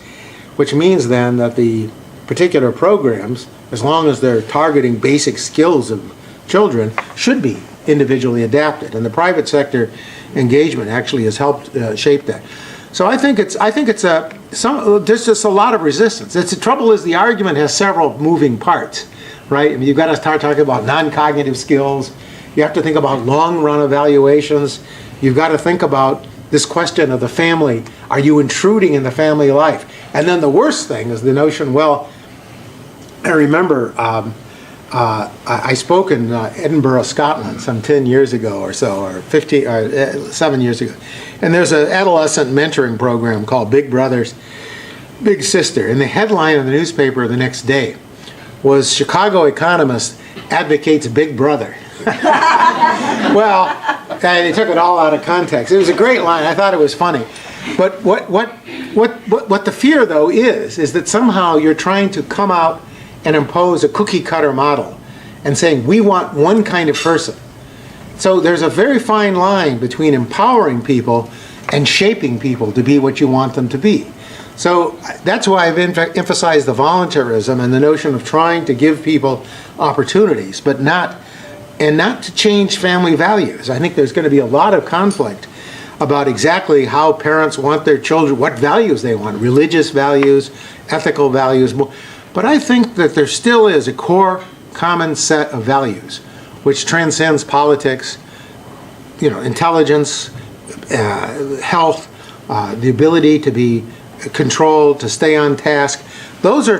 which means then that the particular programs, as long as they're targeting basic skills of children, should be individually adapted. And the private sector engagement actually has helped shape that. So I think there's just a lot of resistance. The trouble is the argument has several moving parts, right? You've got to start talking about non-cognitive skills. You have to think about long-run evaluations. You've got to think about this question of the family. Are you intruding in the family life? And then the worst thing is the notion, well, I remember I spoke in Edinburgh, Scotland some 10 years ago or so, or 7 years ago. And there's an adolescent mentoring program called Big Brothers, Big Sister. And the headline of the newspaper the next day was Chicago economist advocates Big Brother. Well, they took it all out of context. It was a great line. I thought it was funny. But what the fear, though, is that somehow you're trying to come out and impose a cookie-cutter model and saying, we want one kind of person. So there's a very fine line between empowering people and shaping people to be what you want them to be. So that's why I've emphasized the voluntarism and the notion of trying to give people opportunities, but not to change family values. I think there's going to be a lot of conflict about exactly how parents want their children, what values they want, religious values, ethical values. But I think that there still is a core common set of values which transcends politics, intelligence, health, the ability to be controlled, to stay on task. Those are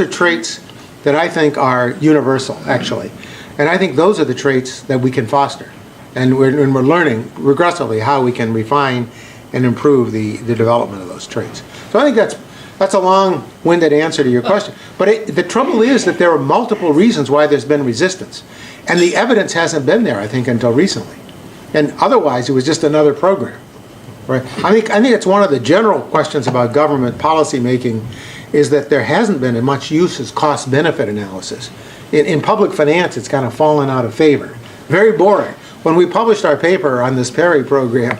traits that I think are universal, actually. And I think those are the traits that we can foster. And we're learning regressively how we can refine and improve the development of those traits. So I think that's a long-winded answer to your question. But the trouble is that there are multiple reasons why there's been resistance. And the evidence hasn't been there, I think, until recently. And otherwise, it was just another program. Right? I think it's one of the general questions about government policy making is that there hasn't been as much use as cost-benefit analysis. In public finance, it's kind of fallen out of favor. Very boring. When we published our paper on this Perry program,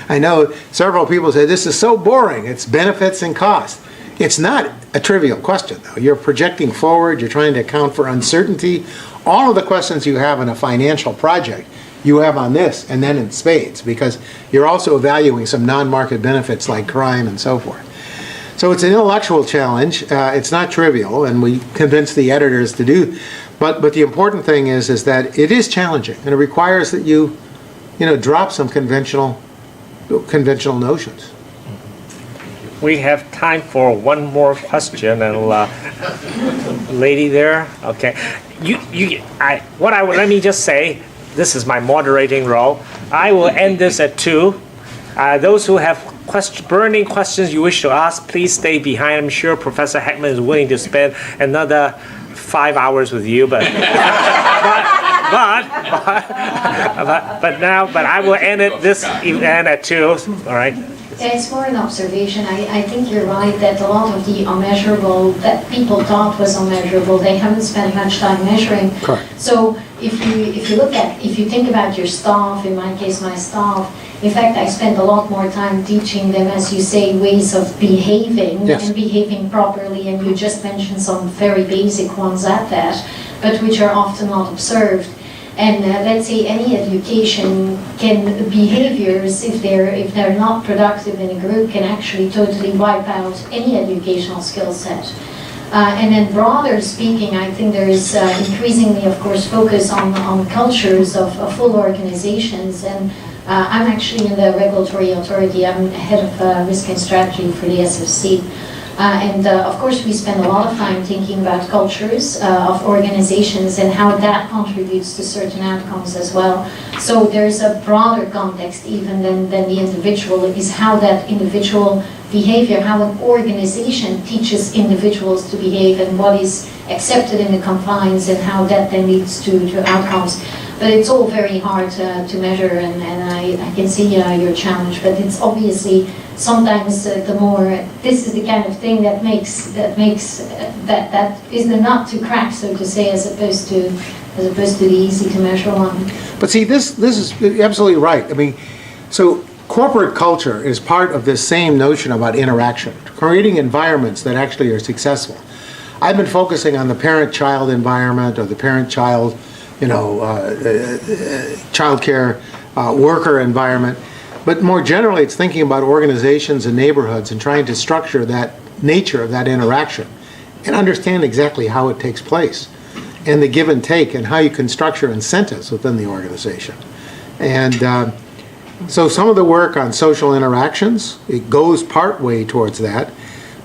I know several people say, this is so boring. It's benefits and cost. It's not a trivial question, though. You're projecting forward. You're trying to account for uncertainty. all of the questions you have in a financial project, you have on this, and then in spades, because you're also evaluating some non-market benefits like crime and so forth. So it's an intellectual challenge. It's not trivial, and we convince the editors to do. But the important thing is that it is challenging, and it requires that you drop some conventional notions. We have time for one more question, and lady there. Okay, let me just say, this is my moderating role. I will end this at 2. Those who have burning questions you wish to ask, please stay behind. I'm sure Professor Heckman is willing to spend another 5 hours with you, but I will end this event at 2. All right. It's more an observation. I think you're right that a lot of the unmeasurable that people thought was unmeasurable, they haven't spent much time measuring. Correct. So if you think about your staff, in my case, my staff, in fact, I spend a lot more time teaching them, as you say, ways of behaving and behaving properly. And you just mentioned some very basic ones at that, but which are often not observed. And let's say any education behaviors, if they're not productive in a group, can actually totally wipe out any educational skill set. And then broader speaking, I think there is increasingly, of course, focus on cultures of full organizations. And I'm actually in the regulatory authority. I'm head of risk and strategy for the SFC. And of course, we spend a lot of time thinking about cultures of organizations and how that contributes to certain outcomes as well. So there's a broader context even than the individual. It is how that individual behavior, how an organization teaches individuals to behave and what is accepted in the confines and how that then leads to outcomes. But it's all very hard to measure, and I can see your challenge. But it's obviously sometimes this is the kind of thing that is the nut to crack, so to say, as opposed to the easy to measure one. But see, this is absolutely right. I mean, so corporate culture is part of this same notion about interaction, creating environments that actually are successful. I've been focusing on the parent-child environment or the parent-child, childcare worker environment. But more generally, it's thinking about organizations and neighborhoods and trying to structure that nature of that interaction and understand exactly how it takes place and the give and take and how you can structure incentives within the organization. And so some of the work on social interactions, it goes part way towards that,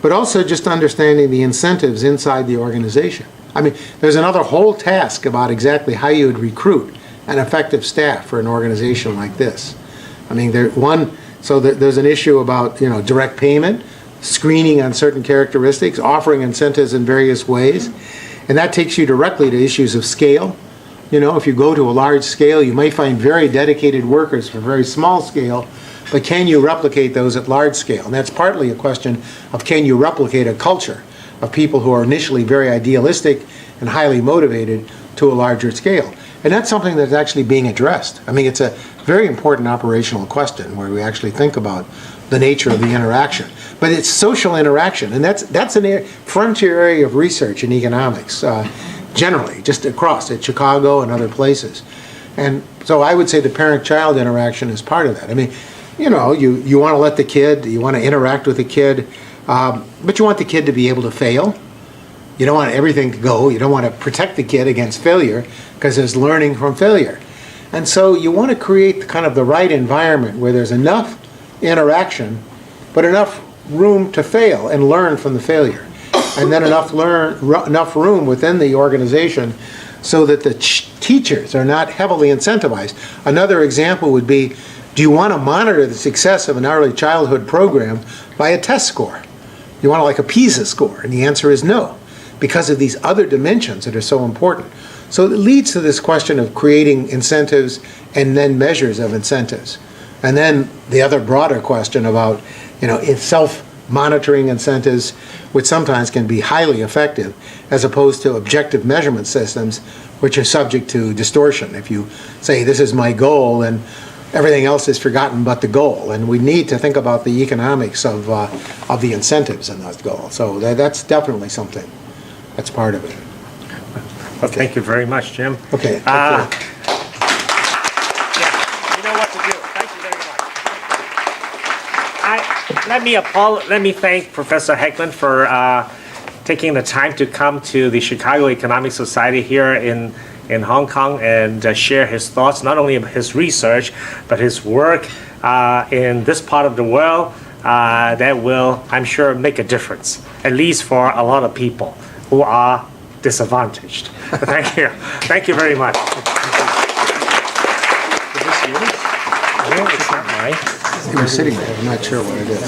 but also just understanding the incentives inside the organization. I mean, there's another whole task about exactly how you would recruit an effective staff for an organization like this. I mean, there's an issue about, direct payment, screening on certain characteristics, offering incentives in various ways, and that takes you directly to issues of scale. If you go to a large scale, you may find very dedicated workers for very small scale, but can you replicate those at large scale? And that's partly a question of can you replicate a culture of people who are initially very idealistic and highly motivated to a larger scale. And that's something that's actually being addressed. I mean, it's a very important operational question where we actually think about the nature of the interaction. But it's social interaction, and that's a frontier area of research in economics, generally, just across at Chicago and other places. And so I would say the parent-child interaction is part of that. I mean, you want to let the kid, you want to interact with the kid, but you want the kid to be able to fail. You don't want everything to go. You don't want to protect the kid against failure because there's learning from failure. And so you want to create kind of the right environment where there's enough interaction, but enough room to fail and learn from the failure. And then enough room within the organization so that the teachers are not heavily incentivized. Another example would be, do you want to monitor the success of an early childhood program by a test score? You want like a PISA score? And the answer is no, because of these other dimensions that are so important. So it leads to this question of creating incentives and then measures of incentives. And then the other broader question about, self-monitoring incentives, which sometimes can be highly effective, as opposed to objective measurement systems, which are subject to distortion. If you say, this is my goal, and everything else is forgotten but the goal. And we need to think about the economics of the incentives in those goals. So that's definitely something that's part of it. Well, thank you very much, Jim. Okay. Yeah, you know what to do. Thank you very much. Let me thank Professor Heckman for taking the time to come to the Chicago Economic Society here in Hong Kong and share his thoughts, not only of his research, but his work in this part of the world that will, I'm sure, make a difference, at least for a lot of people who are disadvantaged. Thank you. Thank you very much. Is this yours? No, it's not mine. It was sitting there. I'm not sure what it is.